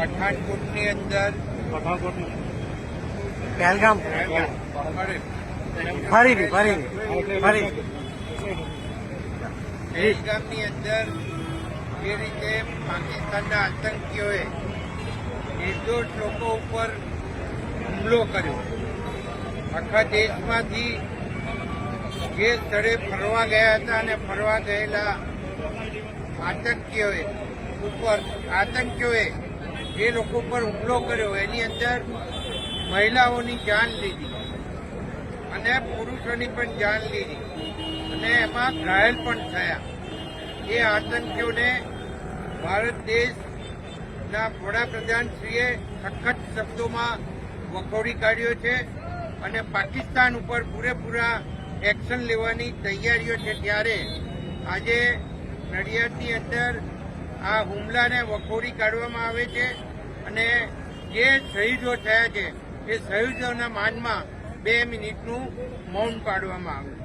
પઠાણકોટની અંદર પહેલગામ પહેલગામની અંદર જે રીતે પાકિસ્તાનના આતંકીઓએ નિર્દોષ લોકો ઉપર હુમલો કર્યો, આખા દેશમાંથી જે સ્થળે ફરવા ગયા હતા અને ફરવા ગયેલા આતંકીઓએ જે લોકો પર હુમલો કર્યો એની અંદર મહિલાઓની જાન લીધી અને પુરુષોની પણ જાન લીધી અને એમાં ઘાયલ પણ થયા. એ આતંકીઓને ભારત દેશના વડાપ્રધાનશ્રીએ સખત શબ્દોમાં વખોડી કાઢ્યો છે અને પાકિસ્તાન ઉપર પૂરેપૂરા એક્શન લેવાની તૈયારીઓ છે. ત્યારે આજે નડિયાદની અંદર આ હુમલાને વખોડી કાઢવામાં આવે છે અને જે શહીદો થયા છે એ શહીદોના માનમાં 2 મિનિટનું મૌન પાડવામાં આવ્યું.